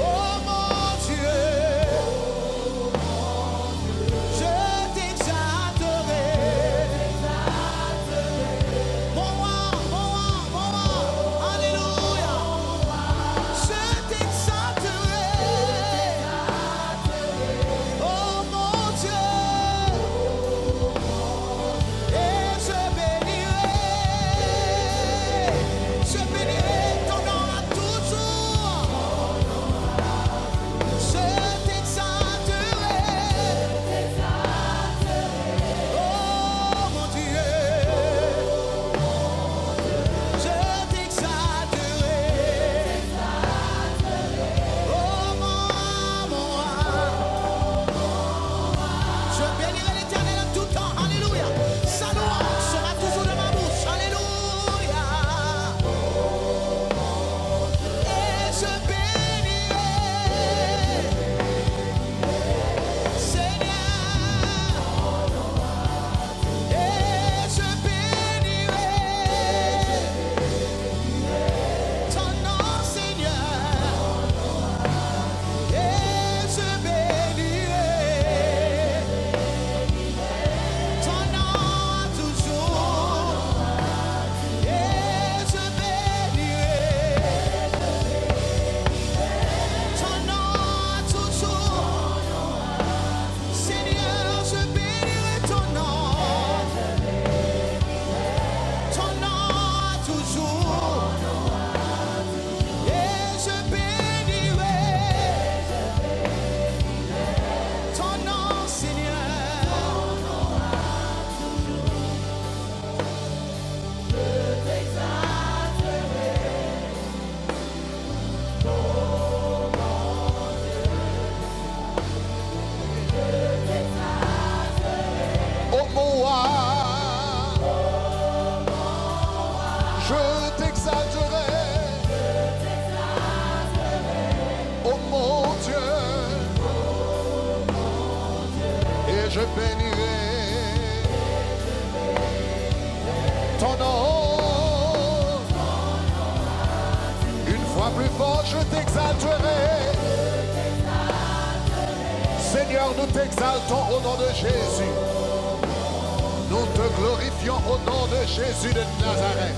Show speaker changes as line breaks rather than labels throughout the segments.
Oh mon Dieu. Chante-la plus fort, je t'exalterai. Seigneur, nous t'exaltons au nom de Jésus. Nous te glorifions au nom de Jésus de Nazareth.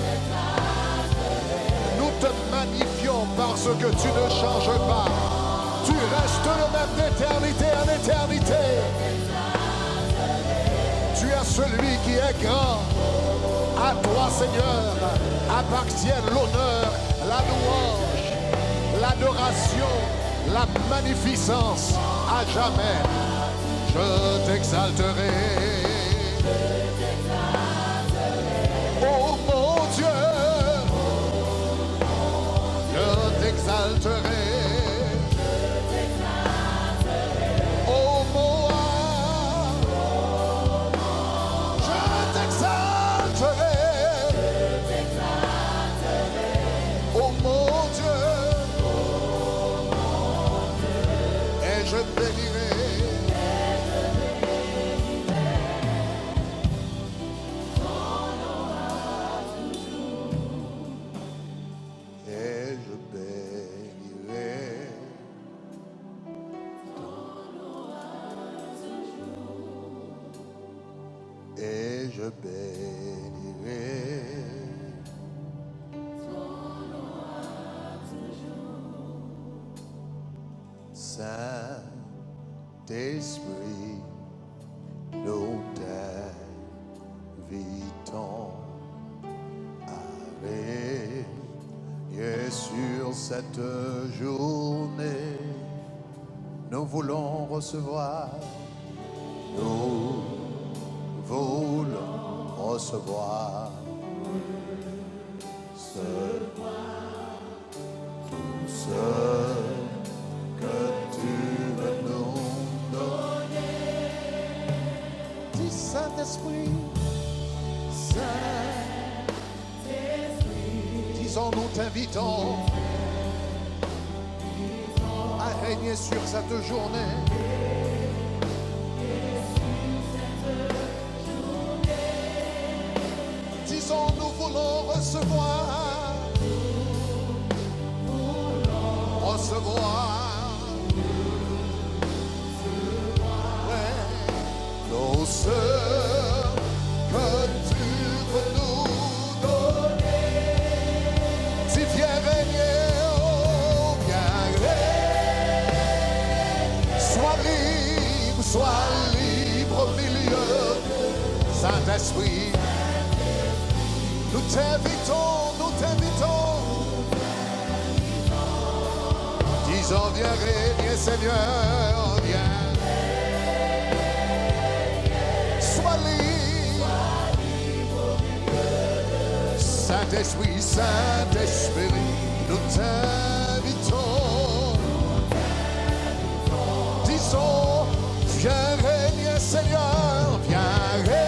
Nous te magnifions parce que tu ne changes pas. Tu restes le même d'éternité en éternité. Tu es celui qui est grand. À toi, Seigneur, appartiennent l'honneur, la louange, l'adoration, la magnificence à jamais. Je t'exalterai. Oh mon Dieu, je t'exalterai. Oh mon roi, je t'exalterai. Oh mon Dieu, et je bénirai. Je bénirai Saint-Esprit, nous t'invitons à régner sur cette journée. Nous voulons recevoir, nous voulons recevoir tout ce que tu veux nous donner. Dis Saint-Esprit, Saint-Esprit, disons nous t'invitons à régner sur cette journée. Nous voulons recevoir, ouais, tout ce que tu veux nous donner. Si viens régner, oh viens régner. Sois libre au milieu, Saint-Esprit. Nous t'invitons, nous t'invitons. Disons, viens régner, Seigneur, viens. Sois libre. Saint-Esprit, Saint-Esprit, nous t'invitons. Disons, viens régner, Seigneur, viens régner.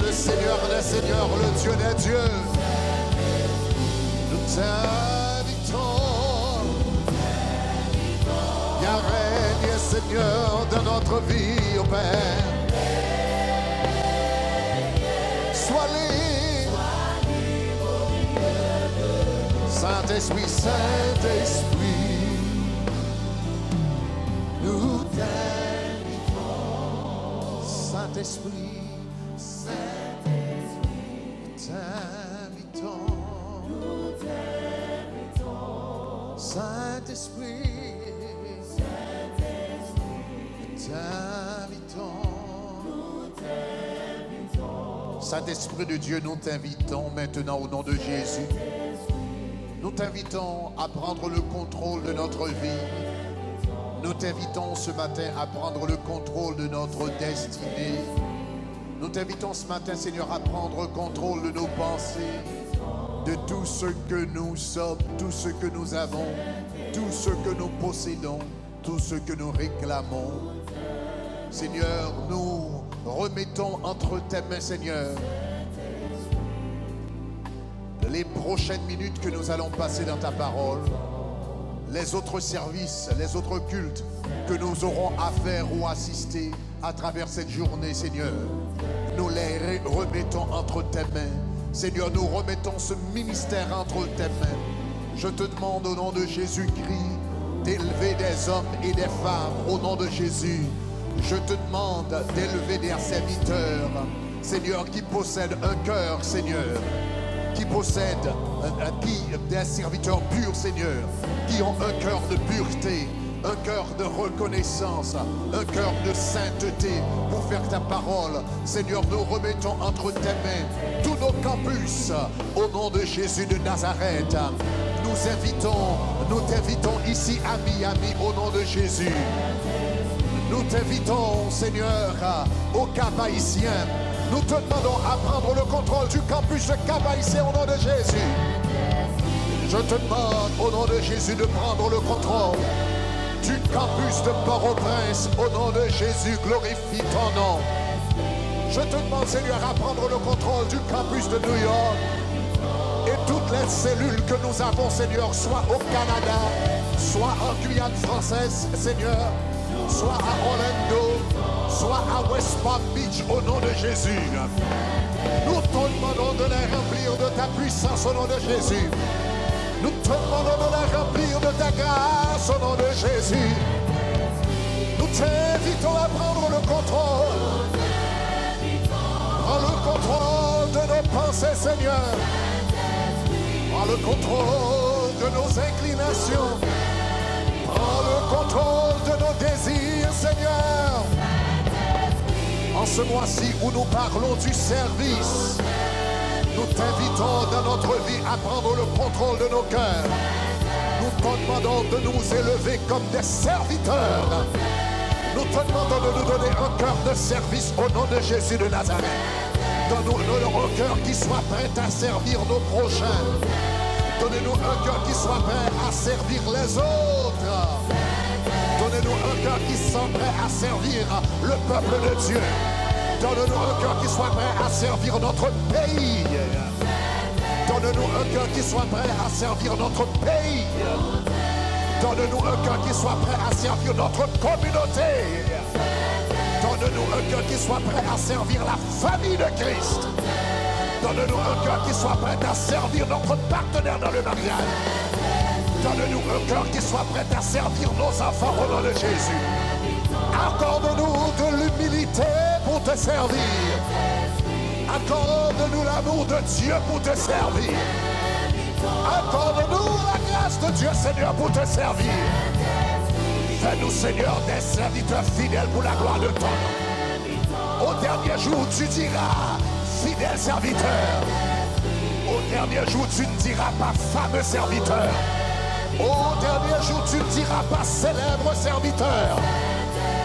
Le Seigneur des Seigneurs, le Dieu des dieux. Nous t'invitons. Viens régner, Seigneur, dans notre vie, au Père. Sois libre. Saint-Esprit, Saint-Esprit, nous t'invitons. Saint-Esprit, Saint-Esprit, Saint-Esprit de Dieu, nous t'invitons maintenant au nom de Jésus. Nous t'invitons à prendre le contrôle de notre vie. Nous t'invitons ce matin à prendre le contrôle de notre destinée. Nous t'invitons ce matin, Seigneur, à prendre contrôle de nos pensées, de tout ce que nous sommes, tout ce que nous avons, tout ce que nous possédons, tout ce que nous réclamons. Seigneur, nous remettons entre tes mains, Seigneur, les prochaines minutes que nous allons passer dans ta parole, les autres services, les autres cultes que nous aurons à faire ou assister à travers cette journée, Seigneur. Nous les remettons entre tes mains. Seigneur, nous remettons ce ministère entre tes mains. Je te demande au nom de Jésus-Christ d'élever des hommes et des femmes au nom de Jésus. Je te demande d'élever des serviteurs, Seigneur, qui possèdent un cœur, Seigneur, qui possèdent des serviteurs purs, Seigneur, qui ont un cœur de pureté, un cœur de reconnaissance, un cœur de sainteté pour faire ta parole. Seigneur, nous remettons entre tes mains tous nos campus au nom de Jésus de Nazareth. Nous t'invitons ici à Miami au nom de Jésus. Nous t'invitons, Seigneur, au Cap-Haïtien. Nous te demandons à prendre le contrôle du campus de Cap-Haïtien au nom de Jésus. Je te demande au nom de Jésus de prendre le contrôle du campus de Port-au-Prince au nom de Jésus. Glorifie ton nom. Je te demande, Seigneur, à prendre le contrôle du campus de New York et toutes les cellules que nous avons, Seigneur, soit au Canada, soit en Guyane française, Seigneur, soit à Orlando, soit à West Palm Beach au nom de Jésus. Nous te demandons de les remplir de ta puissance au nom de Jésus. Nous te demandons de les remplir de ta grâce au nom de Jésus. Nous t'invitons à prendre le contrôle. Prends le contrôle de nos pensées, Seigneur. Prends le contrôle de nos inclinations. Prends le contrôle de nos désirs, Seigneur. En ce mois-ci où nous parlons du service, nous t'invitons dans notre vie à prendre le contrôle de nos cœurs. Nous te demandons de nous élever comme des serviteurs. Nous te demandons de nous donner un cœur de service au nom de Jésus de Nazareth. Donne-nous un cœur qui soit prêt à servir nos prochains. Donnez-nous un cœur qui soit prêt à servir les autres. Donnez-nous un cœur qui soit prêt à servir le peuple de Dieu. Donne-nous un cœur qui soit prêt à servir notre pays. Donne-nous un cœur qui soit prêt à servir notre pays. Donne-nous un cœur qui soit prêt à servir notre communauté. Donne-nous un cœur qui soit prêt à servir la famille de Christ. Donne-nous un cœur qui soit prêt à servir notre partenaire dans le mariage. Donne-nous un cœur qui soit prêt à servir nos enfants au nom de Jésus. Accorde-nous de l'humilité pour te servir. Accorde-nous l'amour de Dieu pour te servir. Accorde-nous la grâce de Dieu, Seigneur, pour te servir. Fais-nous, Seigneur, des serviteurs fidèles pour la gloire de ton nom. Au dernier jour, tu diras, fidèle serviteur. Au dernier jour, tu ne diras pas fameux serviteur. Au dernier jour, tu ne diras pas célèbre serviteur.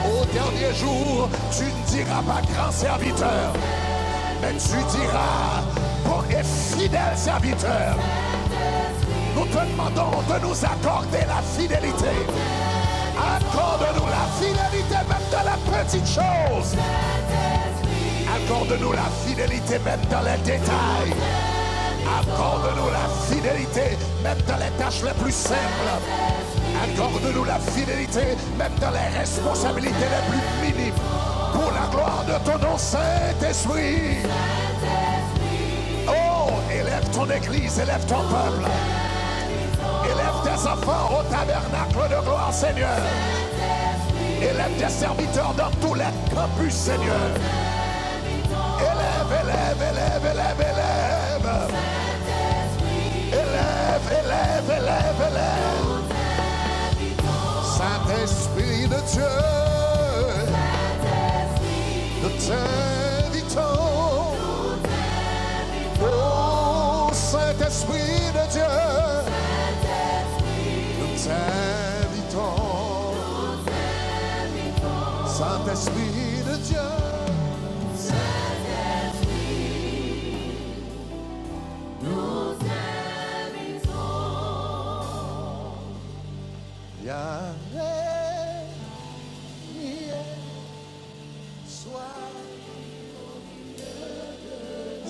Au dernier jour, tu ne diras pas grand serviteur. Mais tu diras, bon et fidèle serviteur. Nous te demandons de nous accorder la fidélité. Accorde-nous la fidélité même dans la petite chose. Accorde-nous la fidélité même dans les détails. Accorde-nous la fidélité même dans les tâches les plus simples. Accorde-nous la fidélité même dans les responsabilités les plus minimes. Pour la gloire de ton nom, Saint-Esprit. Oh, élève ton église, élève ton peuple. Élève tes enfants au tabernacle de gloire, Seigneur. Élève tes serviteurs dans tous les campus, Seigneur. Élève, élève, élève, élève, élève. Élève, élève, élève, élève. Saint-Esprit de Dieu, nous t'invitons. Oh, Saint-Esprit de Dieu, nous t'invitons. Saint-Esprit de Dieu.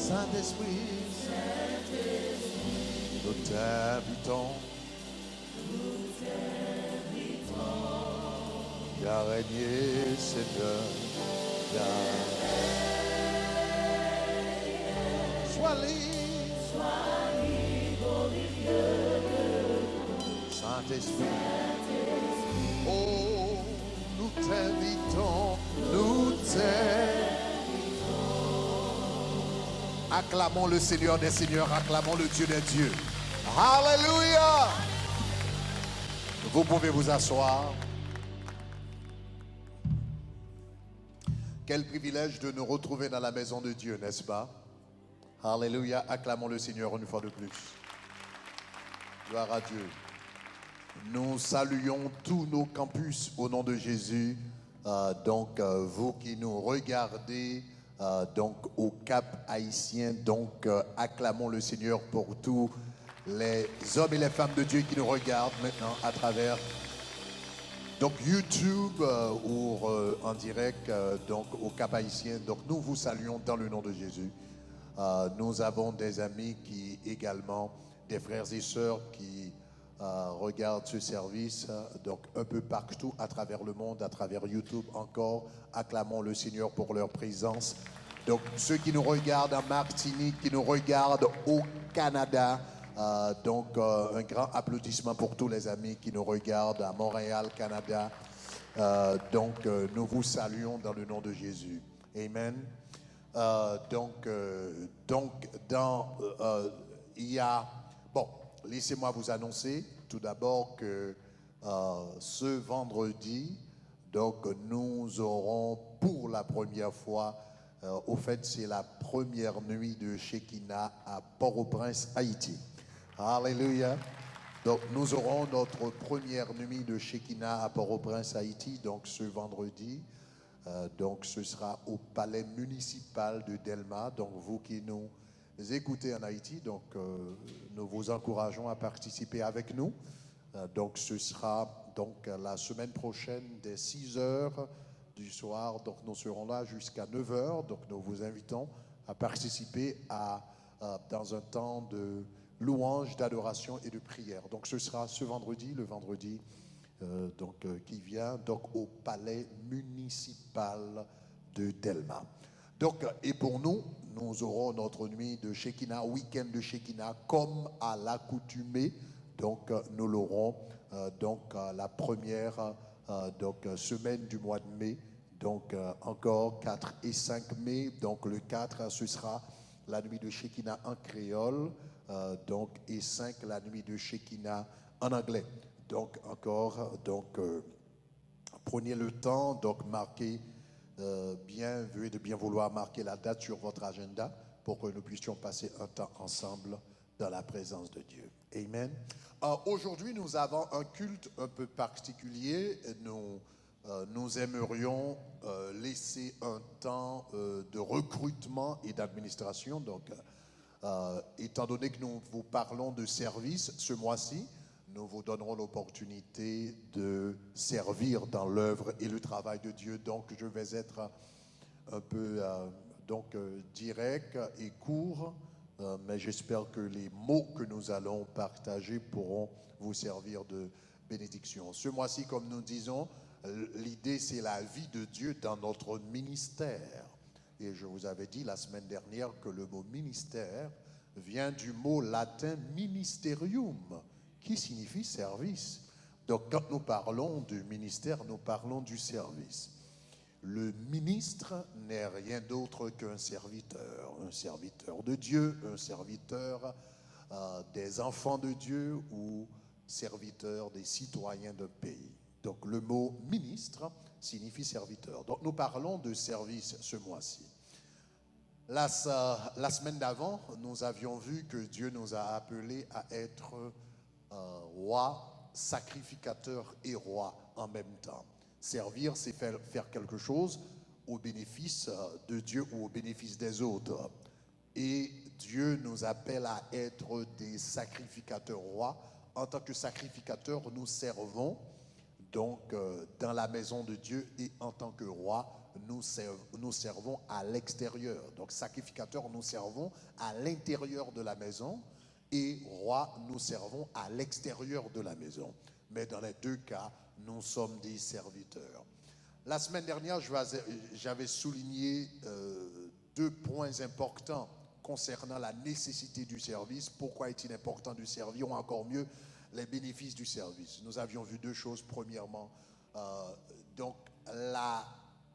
Saint-Esprit, nous t'invitons. Viens régner, Seigneur. Viens. sois libre. Saint-Esprit, oh, nous t'invitons, nous t'invitons. Acclamons le Seigneur des Seigneurs, acclamons le Dieu des dieux. Alléluia! Vous pouvez vous asseoir. Quel privilège de nous retrouver dans la maison de Dieu, n'est-ce pas? Alléluia, acclamons le Seigneur une fois de plus. Gloire à Dieu. Nous saluons tous nos campus au nom de Jésus. Vous qui nous regardez au Cap Haïtien, acclamons le Seigneur pour tous les hommes et les femmes de Dieu qui nous regardent maintenant à travers YouTube ou en direct au Cap Haïtien. Donc nous vous saluons dans le nom de Jésus. Nous avons des amis qui également, des frères et sœurs qui regardent ce service un peu partout à travers le monde, à travers YouTube encore. Acclamons le Seigneur pour leur présence. Donc ceux qui nous regardent en Martinique, qui nous regardent au Canada, un grand applaudissement pour tous les amis qui nous regardent à Montréal, Canada. Nous vous saluons dans le nom de Jésus. Amen. Laissez-moi vous annoncer tout d'abord que ce vendredi, nous aurons pour la première fois, au fait, c'est la première nuit de Shekinah à Port-au-Prince, Haïti. Alléluia. Donc, nous aurons notre première nuit de Shekinah à Port-au-Prince, Haïti, ce vendredi. Ce sera au palais municipal de Delma. Donc, vous qui nous écoutez en Haïti, nous vous encourageons à participer avec nous. Ce sera la semaine prochaine dès 6 heures du soir. Donc, nous serons là jusqu'à 9 heures. Donc, nous vous invitons à participer dans un temps de louange, d'adoration et de prière. Donc, ce sera ce vendredi, le vendredi qui vient, au palais municipal de Delma. Et pour nous, nous aurons notre nuit de Shekinah, week-end de Shekinah, comme à l'accoutumée. Nous l'aurons la première semaine du mois de mai. Encore 4 et 5 mai. Le 4, ce sera la nuit de Shekinah en créole. Et 5, la nuit de Shekinah en anglais. Prenez le temps, marquez veuillez de bien vouloir marquer la date sur votre agenda pour que nous puissions passer un temps ensemble dans la présence de Dieu. Amen. Aujourd'hui, nous avons un culte un peu particulier. Nous aimerions laisser un temps de recrutement et d'administration. Étant donné que nous vous parlons de service ce mois-ci, nous vous donnerons l'opportunité de servir dans l'œuvre et le travail de Dieu. Je vais être un peu direct et court, mais j'espère que les mots que nous allons partager pourront vous servir de bénédiction. Ce mois-ci, comme nous disons, l'idée c'est la vie de Dieu dans notre ministère. Et je vous avais dit la semaine dernière que le mot ministère vient du mot latin ministerium, qui signifie service. Donc, quand nous parlons du ministère, nous parlons du service. Le ministre n'est rien d'autre qu'un serviteur de Dieu, un serviteur des enfants de Dieu ou serviteur des citoyens d'un pays. Donc, le mot ministre signifie serviteur. Donc, nous parlons de service ce mois-ci. La semaine d'avant, nous avions vu que Dieu nous a appelés à être roi, sacrificateur et roi en même temps. Servir, c'est faire quelque chose au bénéfice de Dieu ou au bénéfice des autres. Et Dieu nous appelle à être des sacrificateurs rois. En tant que sacrificateurs, nous servons dans la maison de Dieu, et en tant que roi, nous servons à l'extérieur. Donc sacrificateurs, nous servons à l'intérieur de la maison, et roi, nous servons à l'extérieur de la maison. Mais dans les deux cas, nous sommes des serviteurs. La semaine dernière, j'avais souligné 2 points importants concernant la nécessité du service, pourquoi est-il important de servir, ou encore mieux, les bénéfices du service. Nous avions vu deux choses. Premièrement, donc la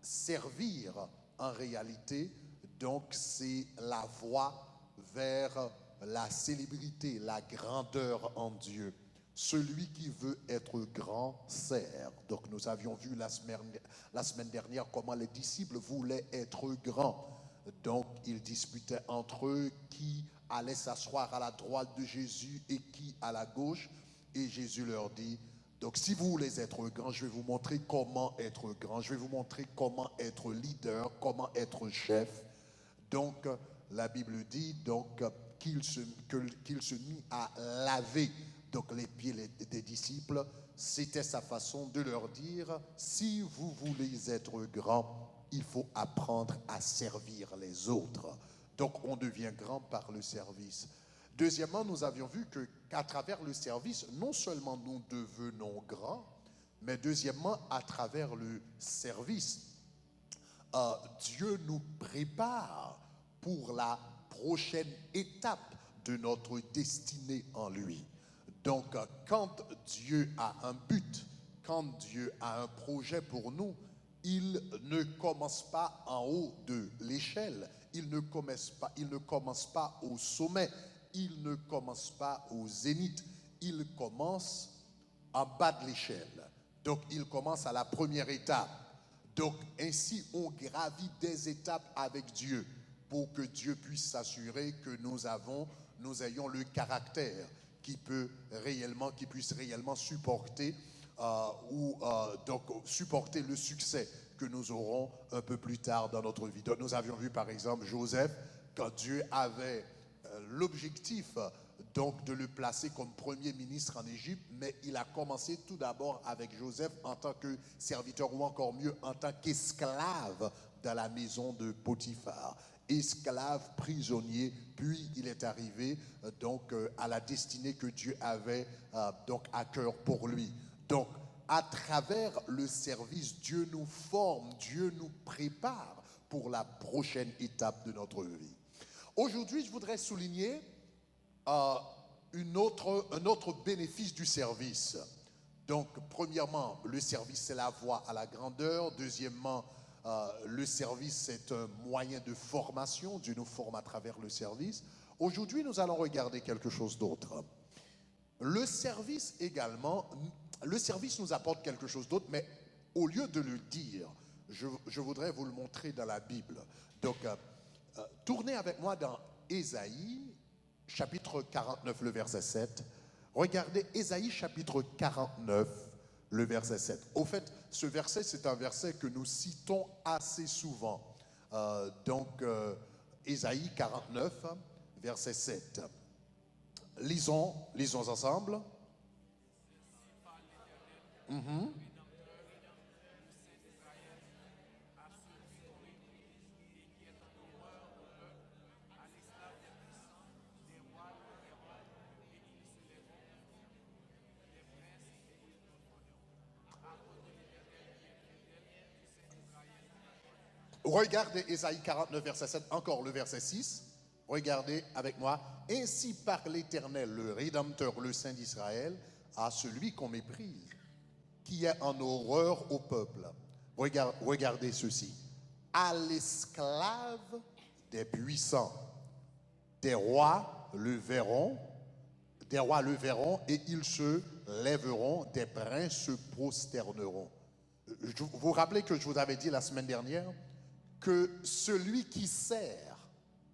servir en réalité, donc c'est la voie vers la célébrité, la grandeur en Dieu. Celui qui veut être grand sert. Donc nous avions vu la semaine dernière comment les disciples voulaient être grands. Donc ils disputaient entre eux qui allait s'asseoir à la droite de Jésus et qui à la gauche. Et Jésus leur dit, donc si vous voulez être grand, je vais vous montrer comment être grand. Je vais vous montrer comment être leader, comment être chef. Donc la Bible dit donc qu'il se mit à laver donc les pieds des disciples. C'était sa façon de leur dire, si vous voulez être grand, il faut apprendre à servir les autres. Donc on devient grand par le service. Deuxièmement, nous avions vu qu'à travers le service, non seulement nous devenons grands, mais deuxièmement, à travers le service, Dieu nous prépare pour la prochaine étape de notre destinée en lui. Donc, quand Dieu a un but, quand Dieu a un projet pour nous, il ne commence pas en haut de l'échelle, il ne commence pas au sommet, il ne commence pas au zénith, il commence en bas de l'échelle. Donc, il commence à la première étape. Donc, ainsi, on gravit des étapes avec Dieu pour que Dieu puisse s'assurer que nous ayons le caractère qui puisse réellement supporter supporter le succès que nous aurons un peu plus tard dans notre vie. Donc, nous avions vu par exemple Joseph, quand Dieu avait l'objectif donc de le placer comme premier ministre en Égypte, mais il a commencé tout d'abord avec Joseph en tant que serviteur, ou encore mieux en tant qu'esclave dans la maison de Potiphar. Esclave, prisonnier, puis il est arrivé donc à la destinée que Dieu avait donc à cœur pour lui. Donc, à travers le service, Dieu nous forme, Dieu nous prépare pour la prochaine étape de notre vie. Aujourd'hui, je voudrais souligner un autre bénéfice du service. Donc, premièrement, le service, c'est la voie à la grandeur. Deuxièmement, le service, c'est un moyen de formation. Dieu nous forme à travers le service. Aujourd'hui, nous allons regarder quelque chose d'autre. Le service également, le service nous apporte quelque chose d'autre, mais au lieu de le dire, je voudrais vous le montrer dans la Bible. Donc, tournez avec moi dans Ésaïe, chapitre 49, le verset 7. Regardez Ésaïe, chapitre 49, le verset 7. Au fait, ce verset, c'est un verset que nous citons assez souvent. Ésaïe 49, verset 7. Lisons ensemble. Regardez Ésaïe 49, verset 7, encore le verset 6. Regardez avec moi. Ainsi parle l'Éternel, le Rédempteur, le Saint d'Israël, à celui qu'on méprise, qui est en horreur au peuple. Regardez ceci. À l'esclave des puissants, des rois le verront, et ils se lèveront, des princes se prosterneront. Vous vous rappelez que je vous avais dit la semaine dernière que celui qui sert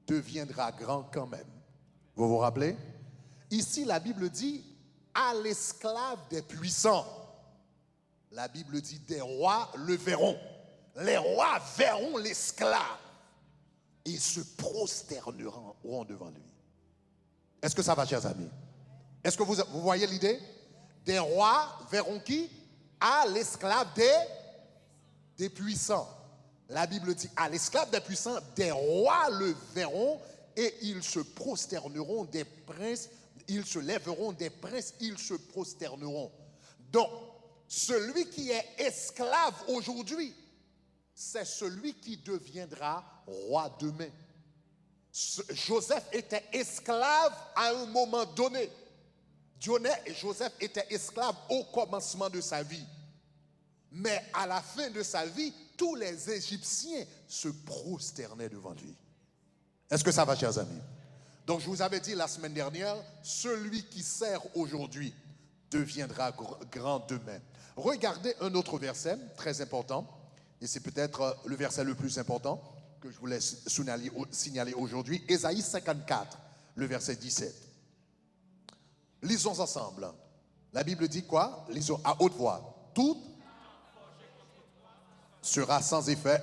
deviendra grand quand même. Vous vous rappelez? Ici, la Bible dit à l'esclave des puissants. La Bible dit des rois le verront. Les rois verront l'esclave et se prosterneront devant lui. Est-ce que ça va, chers amis? Est-ce que vous voyez l'idée? Des rois verront qui? À l'esclave des puissants. La Bible dit à l'esclave des puissants, des rois le verront et ils se prosterneront, des princes, ils se lèveront, des princes, ils se prosterneront. Donc, celui qui est esclave aujourd'hui, c'est celui qui deviendra roi demain.
Joseph était esclave à un moment donné. Joseph était esclave au commencement de sa vie. Mais à la fin de sa vie, tous les Égyptiens se prosternaient devant lui. Est-ce que ça va, chers amis? Donc je vous avais dit la semaine dernière, celui qui sert aujourd'hui deviendra grand demain. Regardez un autre verset très important, et c'est peut-être le verset le plus important que je voulais signaler aujourd'hui, Ésaïe 54, le verset 17. Lisons ensemble. La Bible dit quoi? Lisons à haute voix. Tout sera sans effet.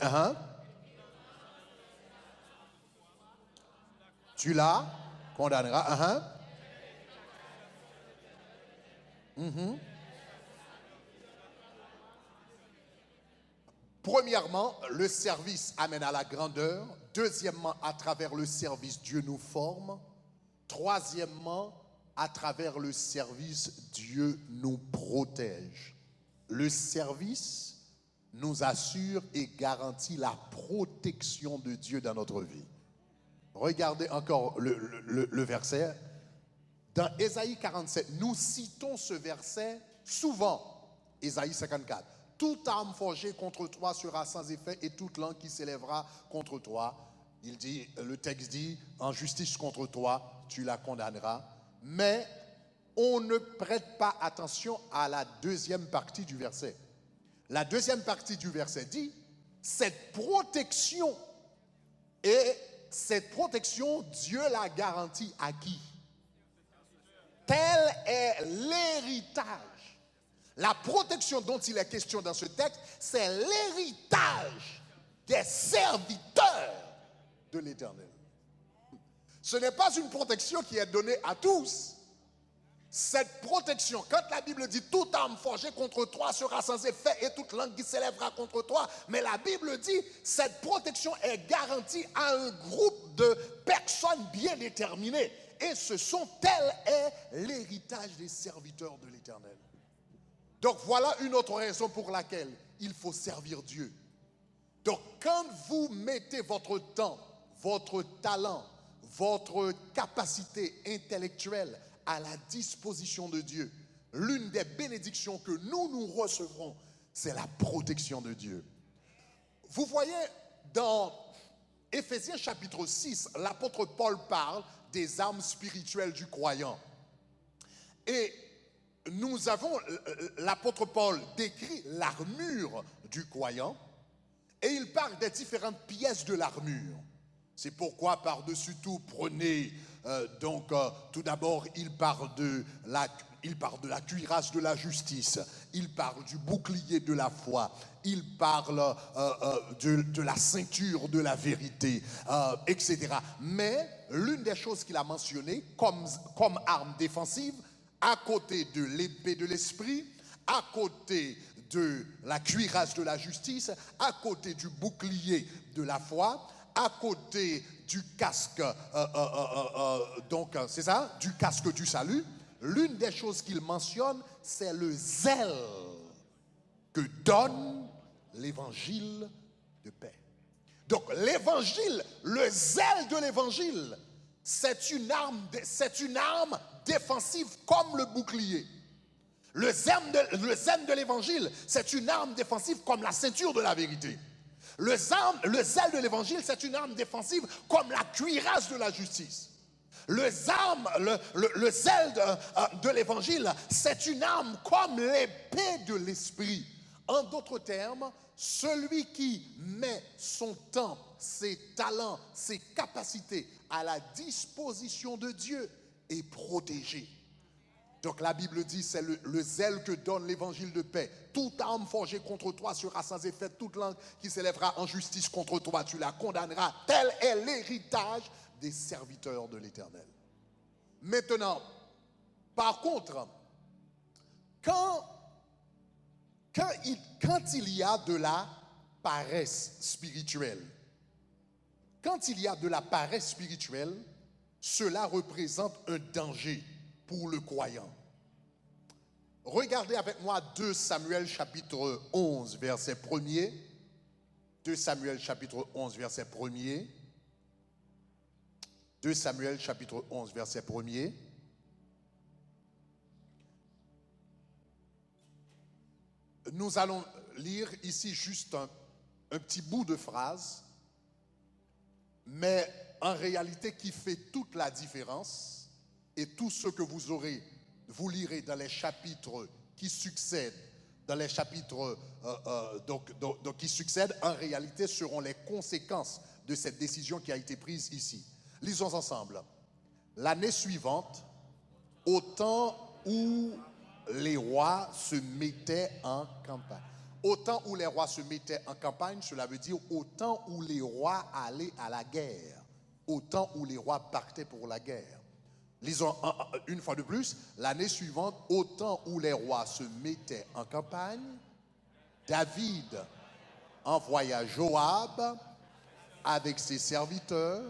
Tu la condamneras. Premièrement, le service amène à la grandeur. Deuxièmement, à travers le service, Dieu nous forme. Troisièmement, à travers le service, Dieu nous protège. Le service nous assure et garantit la protection de Dieu dans notre vie. Regardez encore le verset. Dans Ésaïe 47, nous citons ce verset souvent. Ésaïe 54. Toute arme forgée contre toi sera sans effet et toute langue qui s'élèvera contre toi. Le texte dit, en justice contre toi, tu la condamneras. Mais on ne prête pas attention à la deuxième partie du verset. La deuxième partie du verset dit, cette protection, Dieu la garantit à qui? Tel est l'héritage. La protection dont il est question dans ce texte, c'est l'héritage des serviteurs de l'Éternel. Ce n'est pas une protection qui est donnée à tous. Cette protection, quand la Bible dit toute arme forgée contre toi sera sans effet et toute langue qui s'élèvera contre toi, mais la Bible dit cette protection est garantie à un groupe de personnes bien déterminées. Et tel est l'héritage des serviteurs de l'Éternel. Donc voilà une autre raison pour laquelle il faut servir Dieu. Donc quand vous mettez votre temps, votre talent, votre capacité intellectuelle à la disposition de Dieu, l'une des bénédictions que nous recevrons, c'est la protection de Dieu. Vous voyez, dans Éphésiens chapitre 6, l'apôtre Paul parle des armes spirituelles du croyant. Et l'apôtre Paul décrit l'armure du croyant et il parle des différentes pièces de l'armure. C'est pourquoi par-dessus tout, prenez, tout d'abord, il parle de la cuirasse de la justice, il parle du bouclier de la foi, il parle de la ceinture de la vérité, etc. Mais l'une des choses qu'il a mentionnées comme arme défensive, à côté de l'épée de l'esprit, à côté de la cuirasse de la justice, à côté du bouclier de la foi, à côté du casque, c'est ça, du casque du salut, l'une des choses qu'il mentionne, c'est le zèle que donne l'évangile de paix. Donc l'évangile, le zèle de l'évangile, c'est une arme défensive comme le bouclier. Le zèle de l'évangile, c'est une arme défensive comme la ceinture de la vérité. Le zèle de l'évangile, c'est une arme défensive comme la cuirasse de la justice. Le zèle de l'évangile, c'est une arme comme l'épée de l'esprit. En d'autres termes, celui qui met son temps, ses talents, ses capacités à la disposition de Dieu est protégé. Donc la Bible dit, c'est le zèle que donne l'évangile de paix. Toute arme forgée contre toi sera sans effet. Toute langue qui s'élèvera en justice contre toi, tu la condamneras. Tel est l'héritage des serviteurs de l'Éternel. Maintenant, par contre, quand il y a de la paresse spirituelle, cela représente un danger pour le croyant. Regardez avec moi 2 Samuel chapitre 11 verset 1er. 2 Samuel chapitre 11 verset 1er.
2 Samuel chapitre 11, verset 1er. Nous allons lire ici juste un petit bout de phrase, mais en réalité qui fait toute la différence, et tout ce que vous lirez dans les chapitres qui succèdent, qui succèdent, en réalité seront les conséquences de cette décision qui a été prise ici. Lisons ensemble. L'année suivante, au temps où les rois se mettaient en campagne. Au temps où les rois se mettaient en campagne, cela veut dire au temps où les rois allaient à la guerre. Au temps où les rois partaient pour la guerre. Lisons une fois de plus. L'année suivante, au temps où les rois se mettaient en campagne, David envoya Joab avec ses serviteurs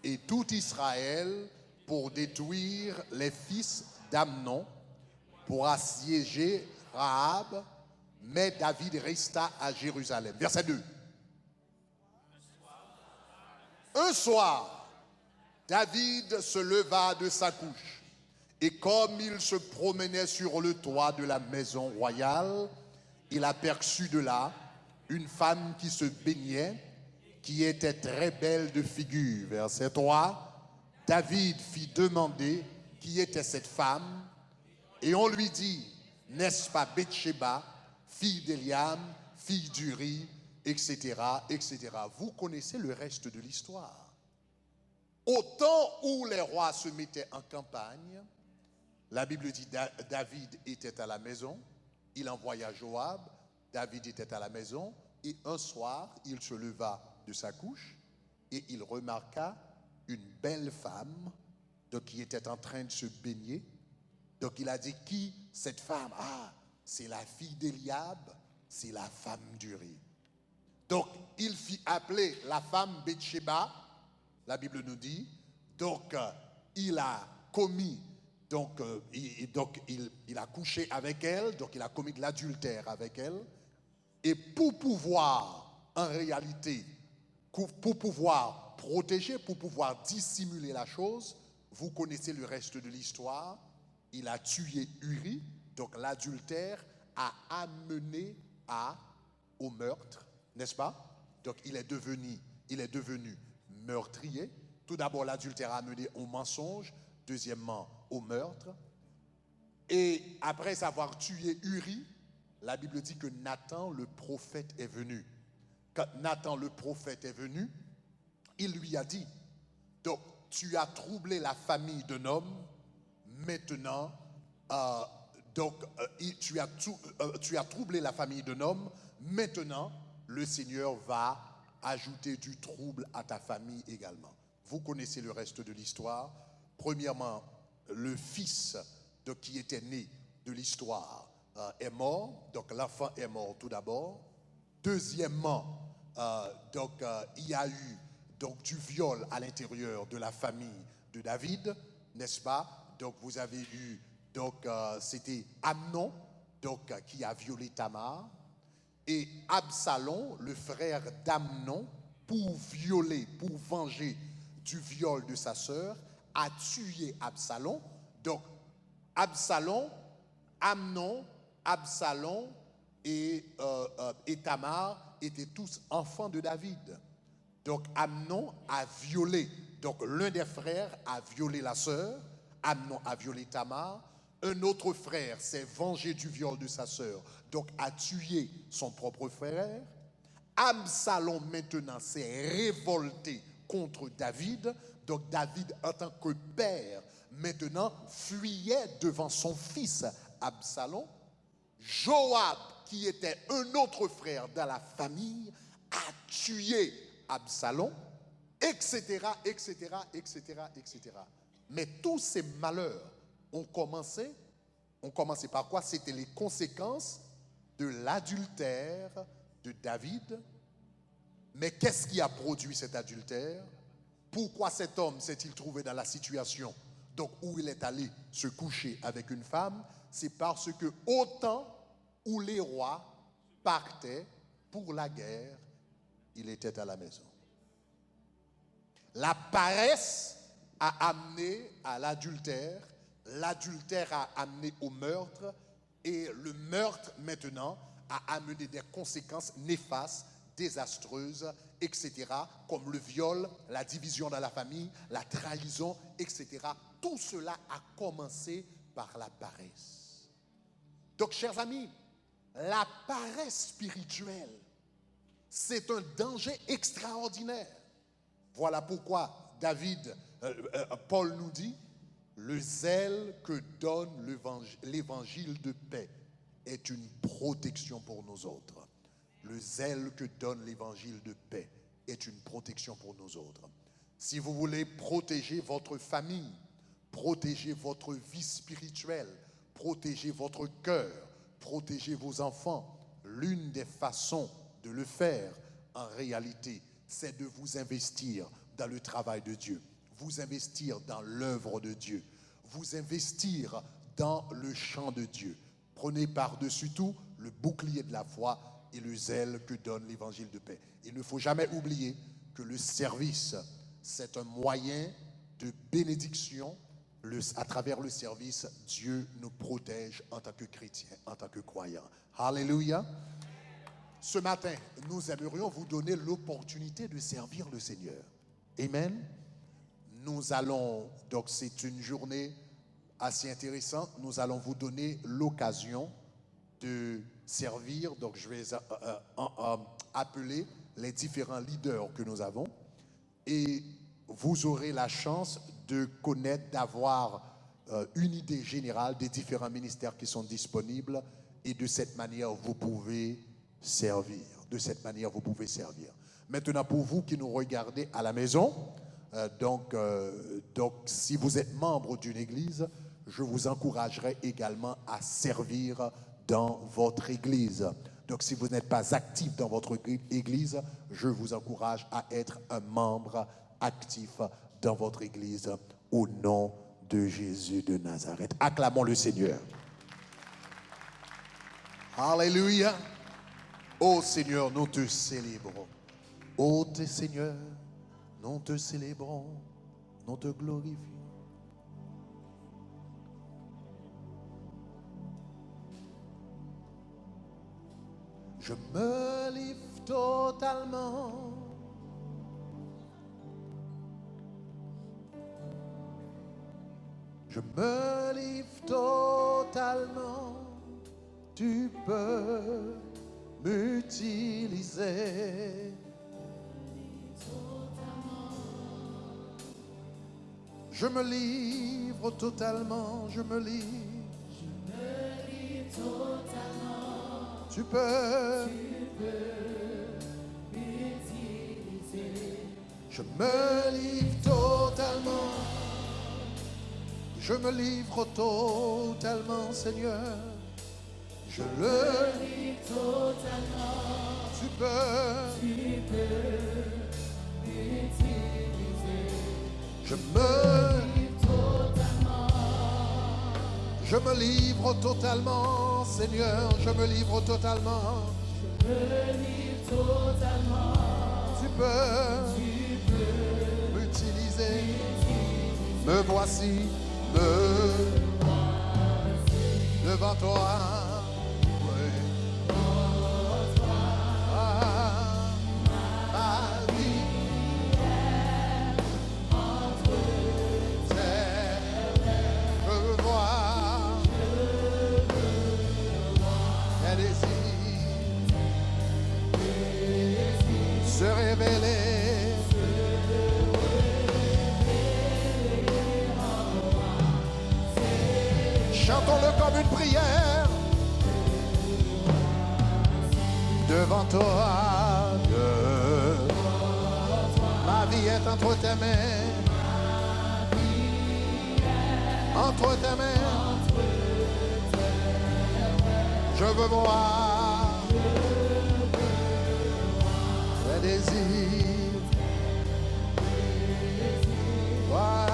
et tout Israël pour détruire les fils d'Amnon, pour assiéger Rahab, mais David resta à Jérusalem. Verset 2. Un soir, David se leva de sa couche, et comme il se promenait sur le toit de la maison royale, il aperçut de là une femme qui se baignait, qui était très belle de figure. Verset 3. David fit demander qui était cette femme, et on lui dit, n'est-ce pas Bathsheba, fille d'Eliam, fille d'Uri, etc., etc. Vous connaissez le reste de l'histoire. Au temps où les rois se mettaient en campagne, la Bible dit David était à la maison, il envoya Joab, David était à la maison, et un soir, il se leva de sa couche et il remarqua une belle femme qui était en train de se baigner. Donc il a dit, qui cette femme? Ah, c'est la fille d'Eliab, c'est la femme d'Uri. Donc il fit appeler la femme Bathsheba, la Bible nous dit. Donc il a commis, il a couché avec elle, donc il a commis de l'adultère avec elle. Et pour pouvoir, en réalité, pour pouvoir protéger, pour pouvoir dissimuler la chose, vous connaissez le reste de l'histoire. Il a tué Uri, donc l'adultère a amené au meurtre, n'est-ce pas? Donc il est devenu meurtrier. Tout d'abord, l'adultère a amené au mensonge, deuxièmement au meurtre. Et après avoir tué Uri, la Bible dit que Nathan le prophète est venu. Quand Nathan le prophète est venu, il lui a dit, donc tu as troublé la famille d'un homme, maintenant, tu as troublé la famille d'un homme, maintenant le Seigneur va ajouter du trouble à ta famille également. Vous connaissez le reste de l'histoire. Premièrement, le fils qui était né de l'histoire est mort, donc l'enfant est mort tout d'abord. Deuxièmement, il y a eu du viol à l'intérieur de la famille de David, n'est-ce pas? Donc vous avez eu, c'était Amnon, qui a violé Tamar, et Absalom, le frère d'Amnon, pour venger du viol de sa sœur, a tué Absalom. Donc Amnon, Absalom et Tamar étaient tous enfants de David. Donc Amnon a violé, donc l'un des frères a violé la sœur, Amnon a violé Tamar, un autre frère s'est vengé du viol de sa sœur, donc a tué son propre frère. Absalom maintenant s'est révolté contre David, donc David en tant que père maintenant fuyait devant son fils Absalom. Joab, qui était un autre frère dans la famille, a tué Absalom, etc., etc., etc., etc. Mais tous ces malheurs ont commencé par quoi? C'était les conséquences de l'adultère de David. Mais qu'est-ce qui a produit cet adultère? Pourquoi cet homme s'est-il trouvé dans la situation où il est allé se coucher avec une femme? C'est parce que au temps où les rois partaient pour la guerre, il était à la maison. La paresse
a amené à l'adultère, l'adultère a amené au meurtre, et le meurtre maintenant a amené des conséquences néfastes, désastreuses, etc., comme le viol, la division dans la famille, la trahison, etc. Tout cela a commencé par la paresse. Donc, chers amis, la paresse spirituelle, c'est un danger extraordinaire. Voilà pourquoi Paul nous dit, le zèle que donne l'évangile de paix est une protection pour nous autres. Le zèle que donne l'évangile de paix est une protection pour nous autres. Si vous voulez protéger votre famille, protéger votre vie spirituelle, protéger votre cœur, protéger vos enfants, l'une des façons de le faire, en réalité, c'est de vous investir dans le travail de Dieu, vous investir dans l'œuvre de Dieu, vous investir dans le champ de Dieu. Prenez par-dessus tout le bouclier de la foi et le zèle que donne l'évangile de paix. Il ne faut jamais oublier que le service, c'est un moyen de bénédiction. À travers le service, Dieu nous protège en tant que chrétiens, en tant que croyants. Alléluia. Ce matin, nous aimerions vous donner l'opportunité de servir le Seigneur. Amen. Nous allons, donc c'est une journée assez intéressante, nous allons vous donner l'occasion de servir. Donc je vais appeler les différents leaders que nous avons et vous aurez la chance de connaître, d'avoir une idée générale des différents ministères qui sont disponibles et de cette manière vous pouvez servir. De cette manière vous pouvez servir. Maintenant pour vous qui nous regardez à la maison, donc si vous êtes membre d'une église, je vous encouragerai également à servir dans votre église. Donc si vous n'êtes pas actif dans votre église, je vous encourage à être un membre actif dans votre église au nom de Jésus de Nazareth. Acclamons le Seigneur. Alléluia. Ô Seigneur, nous te célébrons. Ô Seigneur, nous te célébrons, nous te glorifions. Je me livre totalement. Je me livre totalement. Tu peux m'utiliser. Je me livre totalement. Je me livre. Totalement. Tu peux m'utiliser. Je me livre totalement. Je me livre totalement, Seigneur. Je le livre totalement. Tu peux m'utiliser. Je me livre totalement. Je me livre totalement, Seigneur. Je me livre totalement. Je me livre totalement. Tu peux m'utiliser. Me voici. Devant toi, oui. Ma vie entre tes mains. Je veux voir tes désirs se révéler. Chantons-le comme une prière. Devant toi, ma vie est entre tes mains. Entre tes mains. Je veux voir les désirs. Voir.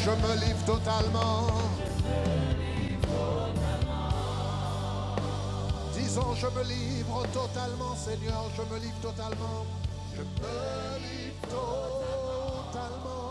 Je me livre totalement. Dis
disons, je me livre totalement, Seigneur, je me livre totalement. Je me livre totalement.